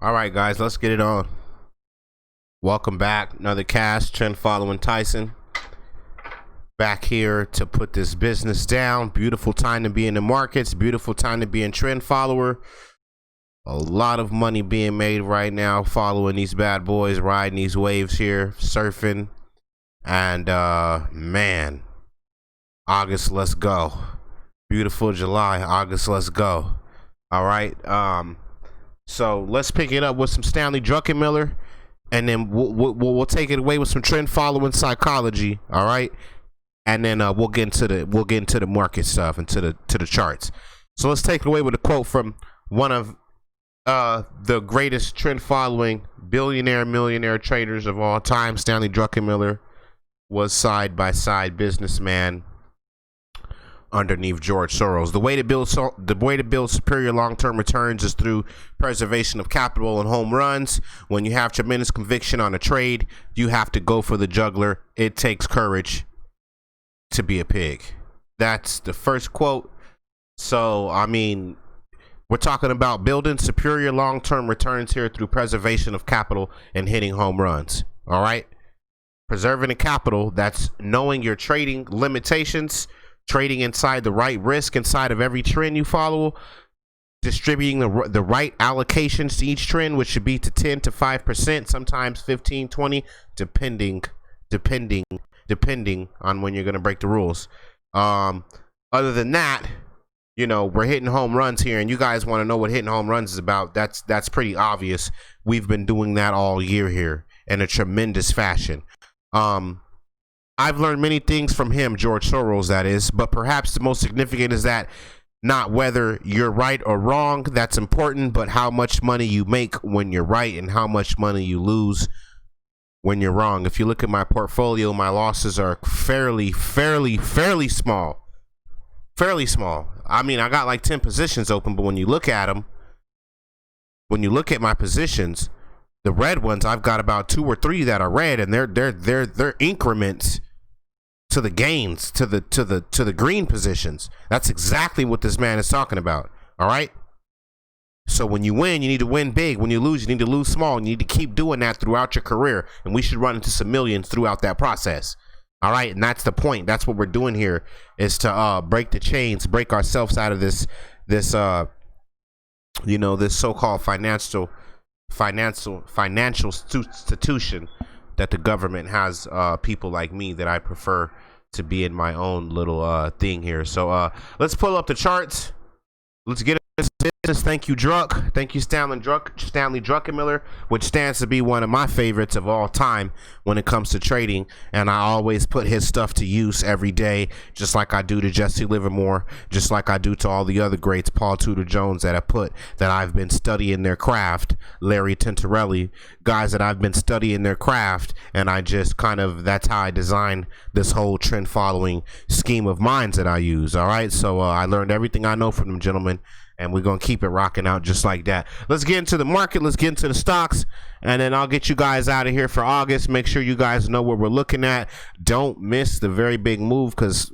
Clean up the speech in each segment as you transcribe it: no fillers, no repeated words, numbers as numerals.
All right, guys, let's get it on. Welcome back. Another cast, trend following Tyson. Back here to put this business down. Beautiful time to be in the markets. Beautiful time to be in trend follower. A lot of money being made right now following these bad boys, riding these waves here, surfing. And man, August, let's go. Beautiful July, August, let's go. All right. So let's pick it up with some Stanley Druckenmiller, and then we'll take it away with some trend following psychology. All right, and then we'll get into the market stuff and to the charts. So let's take it away with a quote from one of the greatest trend following millionaire traders of all time. Stanley Druckenmiller was side by side businessman underneath George Soros. The way to build superior long-term returns is through preservation of capital and home runs. When you have tremendous conviction on a trade, you have to go for the juggler. It takes courage to be a pig. That's the first quote. So, I mean, we're talking about building superior long-term returns here through preservation of capital and hitting home runs. All right? Preserving the capital, that's knowing your trading limitations, trading inside the right risk inside of every trend you follow, distributing the right allocations to each trend, which should be to 10 to 5%, sometimes 15, 20, depending on when you're going to break the rules. Other than that, you know, we're hitting home runs here, and you guys want to know what hitting home runs is about. That's pretty obvious. We've been doing that all year here in a tremendous fashion. I've learned many things from him, George Soros, that is, but perhaps the most significant is that not whether you're right or wrong, that's important, but how much money you make when you're right and how much money you lose when you're wrong. If you look at my portfolio, my losses are fairly small. Fairly small. I mean, I got like 10 positions open, but when you look at them, when you look at my positions, the red ones, I've got about 2 or 3 that are red, and they're increments to the gains, to the green positions. That's exactly what this man is talking about. All right. So when you win, you need to win big. When you lose, you need to lose small. You need to keep doing that throughout your career, and we should run into some millions throughout that process. All right, and that's the point. That's what we're doing here, is to break the chains, break ourselves out of this you know, this so-called financial institution that the government has people like me that I prefer to be in my own little thing here. So let's pull up the charts. Let's get into business. Thank you, Druck. Thank you, Stanley Druckenmiller, which stands to be one of my favorites of all time when it comes to trading. And I always put his stuff to use every day, just like I do to Jesse Livermore, just like I do to all the other greats, Paul Tudor Jones, that I've been studying their craft, Larry Tintorelli, guys that I've been studying their craft, and I just that's how I designed this whole trend following scheme of minds that I use. All right, so I learned everything I know from them gentlemen, and we're gonna keep it rocking out just like that. Let's get into the market, let's get into the stocks, and then I'll get you guys out of here for August. Make sure you guys know what we're looking at. Don't miss the very big move, because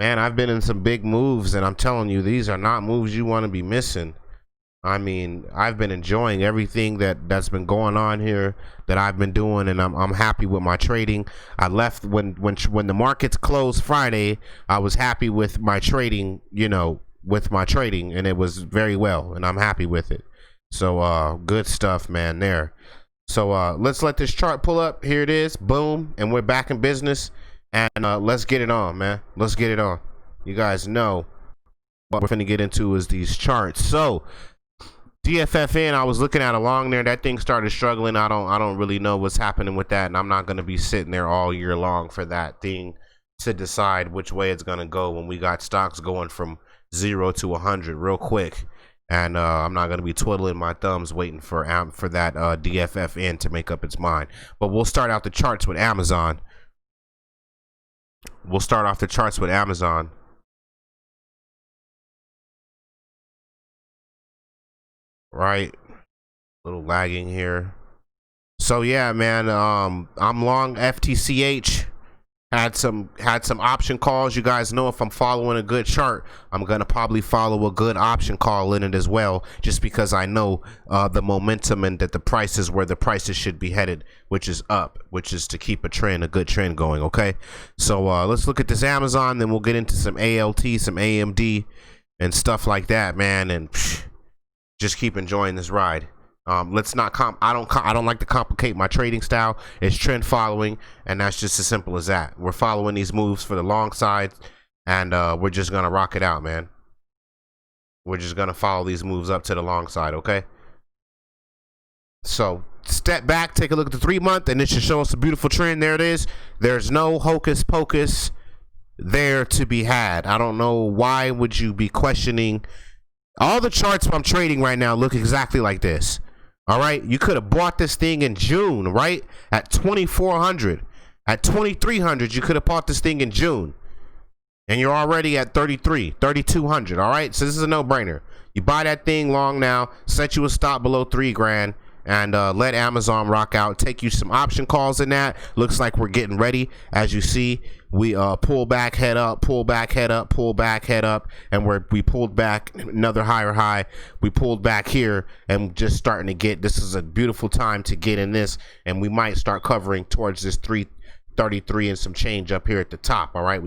man, I've been in some big moves, and I'm telling you, these are not moves you want to be missing. I mean, I've been enjoying everything that's been going on here, that I've been doing, and I'm happy with my trading. I left when the markets closed Friday. I was happy with my trading, you know, and it was very well, and I'm happy with it. So good stuff, man, there. So let's let this chart pull up. Here it is. Boom, and we're back in business, and let's get it on, man. Let's get it on. You guys know what we're finna get into is these charts. So DFFN, I was looking at along there. That thing started struggling. I don't really know what's happening with that, and I'm not going to be sitting there all year long for that thing to decide which way it's going to go when we got stocks going from 0 to 100 real quick. And I'm not going to be twiddling my thumbs waiting for that DFFN to make up its mind. But we'll start out the charts with Amazon. Right, a little lagging here. So yeah, man, I'm long FTCH. Had some option calls. You guys know if I'm following a good chart, I'm gonna probably follow a good option call in it as well, just because I know the momentum and that the price is where the prices should be headed, which is up, which is to keep a good trend going. Okay, so let's look at this Amazon, then we'll get into some ALT, some AMD, and stuff like that, man, and just keep enjoying this ride. Let's not I don't like to complicate my trading style. It's trend following, and that's just as simple as that. We're following these moves for the long side, and we're just gonna rock it out, man. We're just gonna follow these moves up to the long side, okay? So step back, take a look at the 3-month, and it should show us a beautiful trend. There it is. There's no hocus pocus there to be had. I don't know why would you be questioning. All the charts I'm trading right now look exactly like this. All right, you could have bought this thing in June, right? At 2,400, at 2,300, you could have bought this thing in June, and you're already at 3,200. All right, so this is a no-brainer. You buy that thing long now, set you a stop below $3,000, and let Amazon rock out. Take you some option calls in that. Looks like we're getting ready. As you see, we pull back, head up, pull back, head up, pull back, head up, and we pulled back another higher high. We pulled back here, and just starting to get, this is a beautiful time to get in this, and we might start covering towards this 333 and some change up here at the top. All right,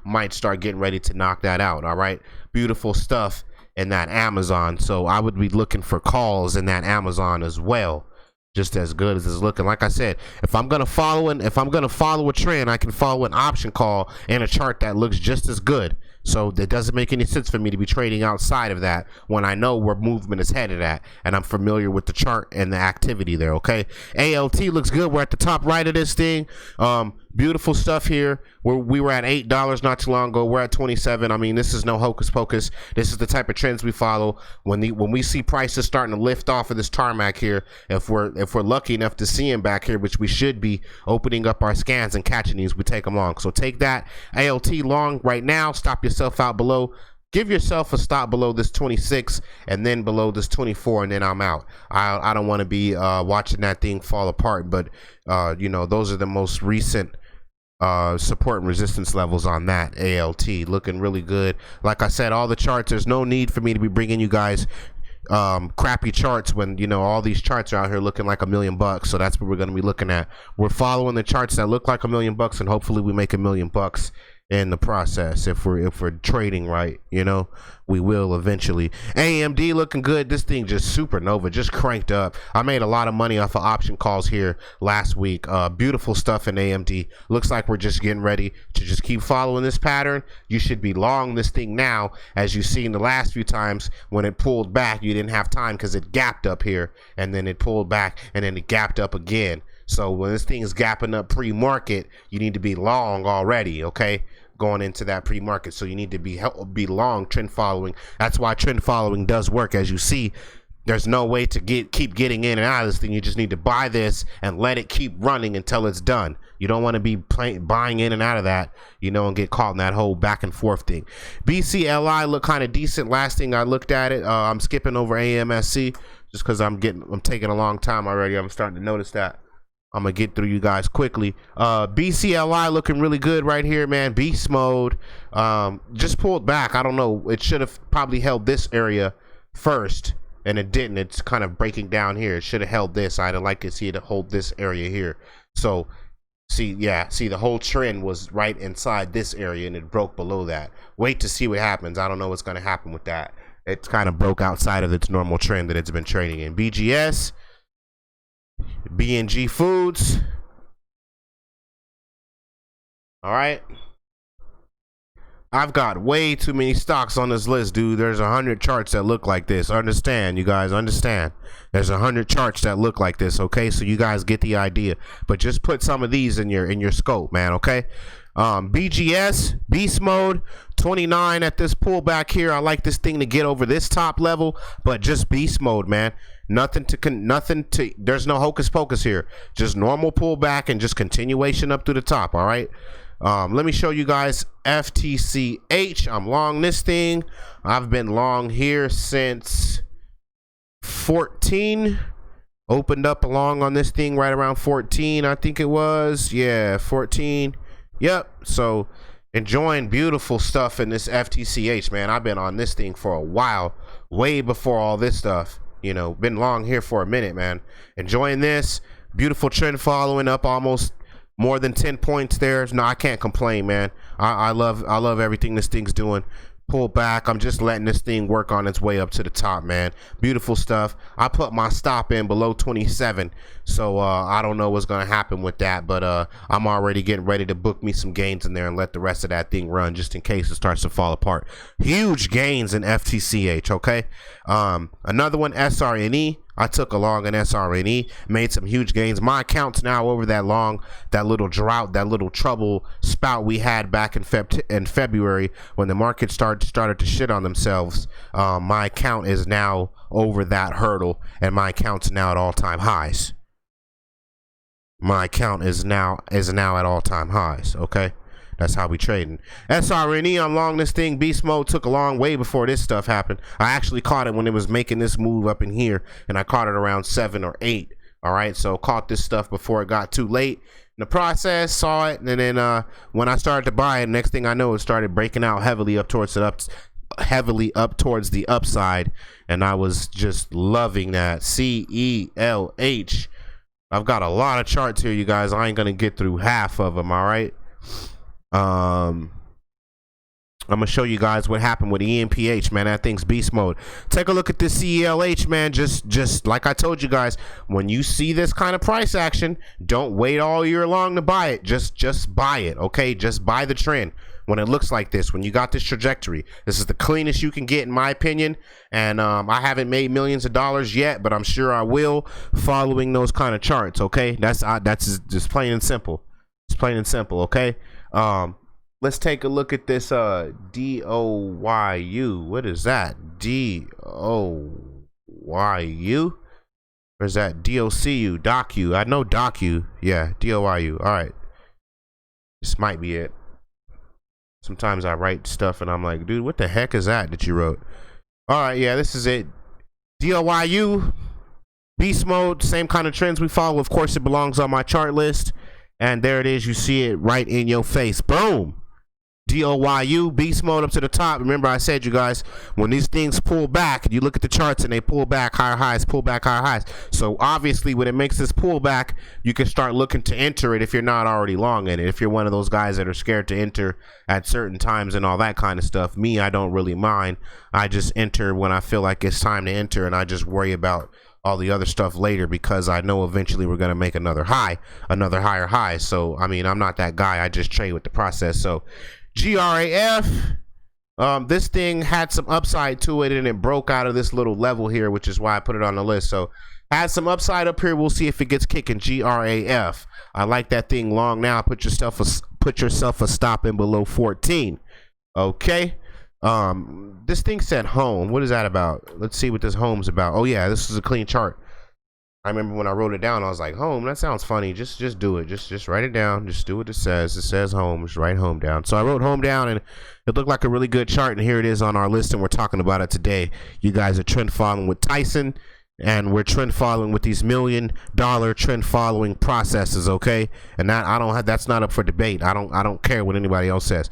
might start getting ready to knock that out. All right, beautiful stuff in that Amazon. So I would be looking for calls in that Amazon as well, just as good as it's looking. Like I said, if I'm gonna follow a trend, I can follow an option call in a chart that looks just as good. So it doesn't make any sense for me to be trading outside of that when I know where movement is headed at, and I'm familiar with the chart and the activity there. Okay, ALT looks good. We're at the top right of this thing. Beautiful stuff here. We were at $8 not too long ago. We're at 27. I mean, this is no hocus pocus. This is the type of trends we follow. When we see prices starting to lift off of this tarmac here, if we're lucky enough to see them back here, which we should be, opening up our scans and catching these, we take them long. So take that ALT long right now. Stop yourself out below. Give yourself a stop below this 26 and then below this 24, and then I'm out. I don't want to be watching that thing fall apart, but you know, those are the most recent support and resistance levels on that ALT. Looking really good. Like I said, all the charts, there's no need for me to be bringing you guys crappy charts when, you know, all these charts are out here looking like $1 million. So that's what we're going to be looking at. We're following the charts that look like $1 million, and hopefully we make $1 million in the process. If we're trading right, you know, we will eventually. AMD looking good. This thing just supernova, just cranked up. I made a lot of money off of option calls here last week. Beautiful stuff in AMD. Looks like we're just getting ready to just keep following this pattern. You should be long this thing now. As you see in the last few times when it pulled back, you didn't have time because it gapped up here, and then it pulled back, and then it gapped up again. So when this thing is gapping up pre-market, you need to be long already, okay? Going into that pre-market. So you need to be long trend following. That's why trend following does work. As you see, there's no way to keep getting in and out of this thing. You just need to buy this and let it keep running until it's done. You don't want to be buying in and out of that, you know, and get caught in that whole back and forth thing. BCLI looked kind of decent. Last thing I looked at it, I'm skipping over AMSC just because I'm taking a long time already. I'm starting to notice that. I'm gonna get through you guys quickly. BCLI looking really good right here, man. Beast mode. Just pulled back. I don't know. It should have probably held this area first, and it didn't. It's kind of breaking down here. It should have held this. I'd like to see it hold this area here. So see the whole trend was right inside this area, and it broke below that. Wait to see what happens. I don't know what's gonna happen with that. It kind of broke outside of its normal trend that it's been trading in. BGS. B&G Foods. All right, I've got way too many stocks on this list, dude. There's 100 charts that look like this. Understand, you guys, understand. There's 100 charts that look like this, okay? So you guys get the idea. But just put some of these in your scope, man, okay? BGS, beast mode, 29 at this pullback here. I like this thing to get over this top level, but just beast mode, man. Nothing to there's no hocus pocus here. Just normal pullback and just continuation up to the top. All right. Let me show you guys FTCH. I'm long this thing. I've been long here since 14. Opened up long on this thing right around 14, I think it was. Yeah, 14. Yep. So enjoying beautiful stuff in this FTCH, man. I've been on this thing for a while, way before all this stuff. You know, been long here for a minute, man. Enjoying this beautiful trend following up almost more than 10 points there. No, I can't complain, man. I love everything this thing's doing. Pull back. I'm just letting this thing work on its way up to the top, man. Beautiful stuff. I put my stop in below 27, so I don't know what's gonna happen with that, but I'm already getting ready to book me some gains in there and let the rest of that thing run just in case it starts to fall apart. Huge gains in FTCH. Okay. Another one, SRNE. I took along an SRNE, made some huge gains. My account's now over that little drought, that little trouble spout we had back in February when the market started to shit on themselves. My account is now over that hurdle, and my account's now at all-time highs. My account is now at all-time highs. Okay. That's how we trading. SRNE, I'm long this thing. Beast mode took a long way before this stuff happened. I actually caught it when it was making this move up in here, and I caught it around 7 or 8. All right, so caught this stuff before it got too late in the process. Saw it, and then when I started to buy it, next thing I know, it started breaking out heavily up towards the upside, and I was just loving that. CELH. I've got a lot of charts here, you guys. I ain't gonna get through half of them. All right. I'm gonna show you guys what happened with ENPH, man. That thing's beast mode. Take a look at this CELH, man. Just like I told you guys, when you see this kind of price action, don't wait all year long to buy it. Just buy it, okay? Just buy the trend when it looks like this, when you got this trajectory. This is the cleanest you can get, in my opinion. And I haven't made millions of dollars yet, but I'm sure I will following those kind of charts, okay? That's just plain and simple. It's plain and simple, okay? Let's take a look at this DOYU. What is that? DOYU? Or is that DOCU? DOCU. I know DOCU. Yeah, DOYU. All right. This might be it. Sometimes I write stuff and I'm like, dude, what the heck is that you wrote? All right, yeah, this is it. DOYU. Beast mode. Same kind of trends we follow. Of course, it belongs on my chart list. And there it is. You see it right in your face. Boom. DOYU, beast mode up to the top. Remember I said, you guys, when these things pull back, you look at the charts and they pull back higher highs, pull back higher highs. So obviously when it makes this pullback, you can start looking to enter it if you're not already long in it. If you're one of those guys that are scared to enter at certain times and all that kind of stuff. Me, I don't really mind. I just enter when I feel like it's time to enter, and I just worry about all the other stuff later because I know eventually we're going to make another high, another higher high. So, I mean, I'm not that guy. I just trade with the process. So, GRAF, this thing had some upside to it, and it broke out of this little level here, which is why I put it on the list. So, had some upside up here. We'll see if it gets kicking. GRAF. I like that thing long now. Put yourself a stop in below 14. Okay. This thing said home. What is that about? Let's see what this home's about. Oh yeah, this is a clean chart. I remember when I wrote it down, I was like, home, that sounds funny. Just do it. Just write it down. Just do what it says. It says home. Just write home down. So I wrote home down, and it looked like a really good chart, and here it is on our list, and we're talking about it today. You guys are trend following with Tyson, and we're trend following with these $1 million trend following processes, okay? And that's not up for debate. I don't care what anybody else says.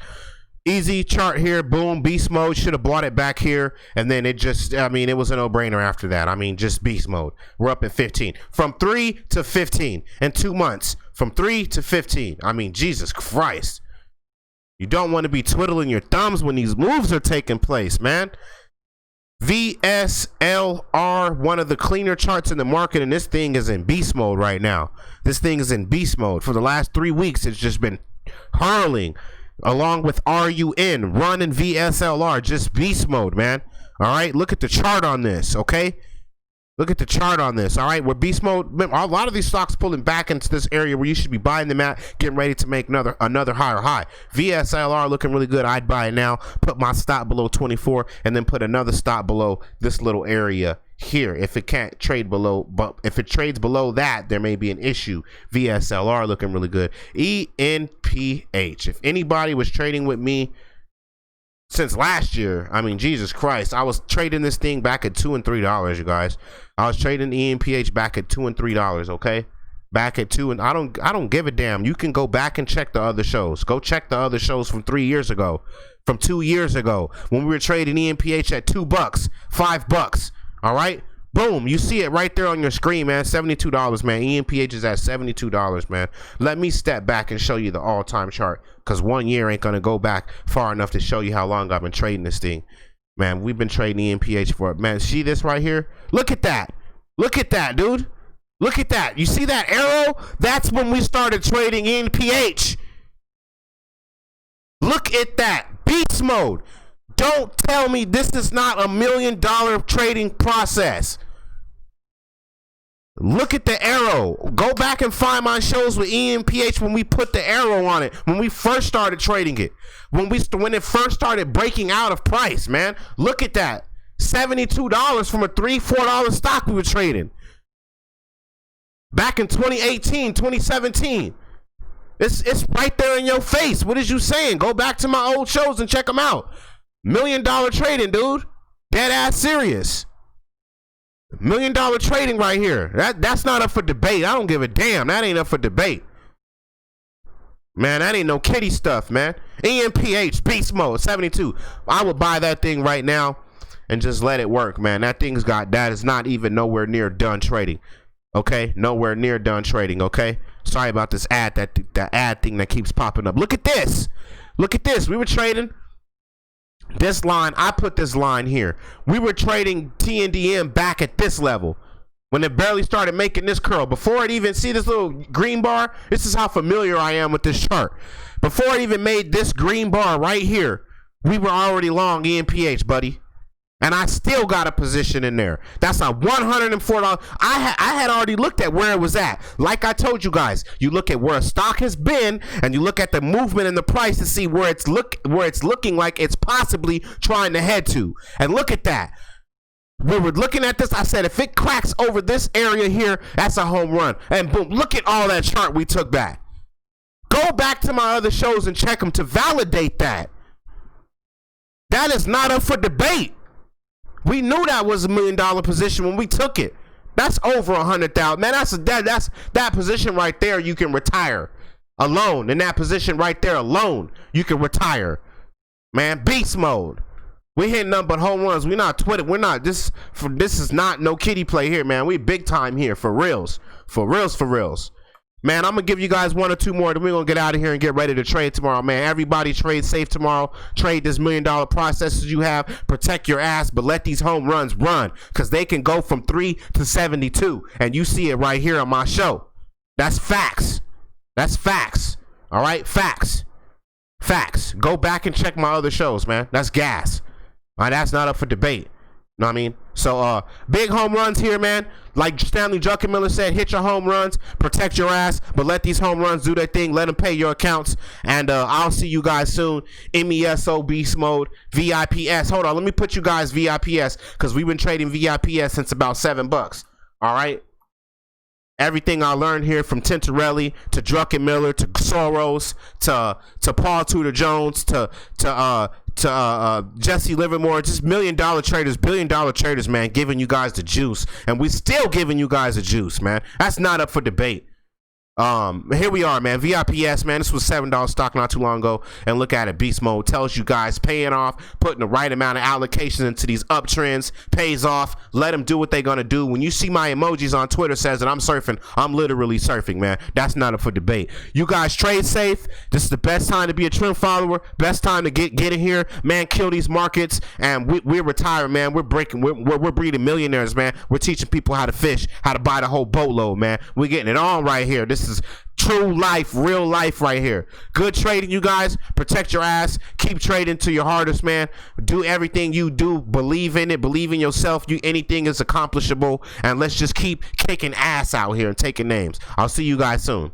Easy chart here, boom, beast mode. Should have bought it back here, and then it just, I mean, it was a no-brainer after that. I mean, just beast mode. We're up at 15. From 3 to 15 in 2 months. From 3 to 15. I mean, Jesus Christ. You don't want to be twiddling your thumbs when these moves are taking place, man. VSLR, one of the cleaner charts in the market, and this thing is in beast mode right now. This thing is in beast mode. For the last 3 weeks, it's just been hurling. Along with RUN, run and VSLR, just beast mode, man. All right, look at the chart on this, okay? Look at the chart on this, all right? We're beast mode. A lot of these stocks pulling back into this area where you should be buying them at, getting ready to make another higher high. VSLR looking really good. I'd buy it now, put my stop below 24, and then put another stop below this little area here. If it can't trade below, but if it trades below that, there may be an issue. VSLR looking really good. ENPH. If anybody was trading with me since last year, I mean, Jesus Christ, I was trading this thing back at $2 and $3, you guys. I was trading ENPH back at $2 and $3, okay? back at 2, and I don't give a damn. You can go back and check the other shows. Go check the other shows from 3 years ago, from 2 years ago, when we were trading ENPH at $2, $5. All right, boom, you see it right there on your screen, man. $72, man. ENPH is at $72, man. Let me step back and show you the all-time chart, because 1 year ain't gonna go back far enough to show you how long I've been trading this thing. Man, we've been trading ENPH for, man, see this right here? Look at that. Look at that, dude. Look at that. You see that arrow? That's when we started trading ENPH. Look at that. Beast mode. Don't tell me this is not $1 million trading process. Look at the arrow. Go back and find my shows with ENPH when we put the arrow on it, when we first started trading it, when it first started breaking out of price, man. Look at that. $72 from a $3, $4 stock we were trading back in 2018, 2017. It's right there in your face. What is you saying? Go back to my old shows and check them out. $1 million trading, dude. Dead ass serious. $1 million trading right here. That's not up for debate. I don't give a damn. That ain't up for debate. Man, that ain't no kitty stuff, man. ENPH, beast mode, 72. I would buy that thing right now and just let it work, man. That is not even nowhere near done trading. Okay, nowhere near done trading. Okay, sorry about this ad, that ad thing that keeps popping up. Look at this. Look at this. We were trading this line. I put this line here. We were trading TNDM back at this level when it barely started making this curl. Before it even, see this little green bar? This is how familiar I am with this chart. Before it even made this green bar right here, we were already long ENPH, buddy. And I still got a position in there. That's a $104. I had already looked at where it was at. Like I told you guys, you look at where a stock has been, and you look at the movement in the price to see where it's looking like it's possibly trying to head to. And look at that. We were looking at this. I said, if it cracks over this area here, that's a home run. And boom, look at all that chart we took back. Go back to my other shows and check them to validate that. That is not up for debate. We knew that was $1 million position when we took it. That's over 100,000, man. That's that position right there. You can retire alone. In that position right there alone, you can retire, man. Beast mode. We hitting nothing but home runs. We're not Twitter. We're not this is not no kiddie play here, man. We big time here for reals, for reals. Man, I'm gonna give you guys 1 or 2 more, then we're gonna get out of here and get ready to trade tomorrow, man. Everybody trade safe tomorrow. Trade this $1 million processes you have. Protect your ass, but let these home runs run, because they can go from 3 to 72, and you see it right here on my show. That's facts. That's facts. All right, facts. Go back and check my other shows, man. That's gas. All right, that's not up for debate. Know what I mean? So big home runs here, man. Like Stanley Druckenmiller said, hit your home runs, protect your ass, but let these home runs do their thing. Let them pay your accounts, and I'll see you guys soon. MESO beast mode, VIPS. Hold on, let me put you guys VIPS, because we've been trading VIPS since about $7. All right. Everything I learned here, from Tintorelli to Druckenmiller to Soros to Paul Tudor Jones to Jesse Livermore, just $1 million traders, $1 billion traders, man, giving you guys the juice, and we still giving you guys the juice, man. That's not up for debate. Here we are, man. VIPS, man. This was $7 stock not too long ago, and look at it. Beast mode tells you guys paying off, putting the right amount of allocations into these uptrends, pays off. Let them do what they're gonna do. When you see my emojis on Twitter says that I'm surfing, I'm literally surfing, man. That's not up for debate. You guys trade safe. This is the best time to be a trend follower. Best time to get in here, man. Kill these markets, and we're retiring, man. We're breeding millionaires, man. We're teaching people how to fish, how to buy the whole boatload, man. We're getting it on right here. This is true life, real life right here. Good trading, you guys. Protect your ass. Keep trading to your hardest, man. Do everything you do. Believe in it. Believe in yourself. Anything is accomplishable. And let's just keep kicking ass out here and taking names. I'll see you guys soon.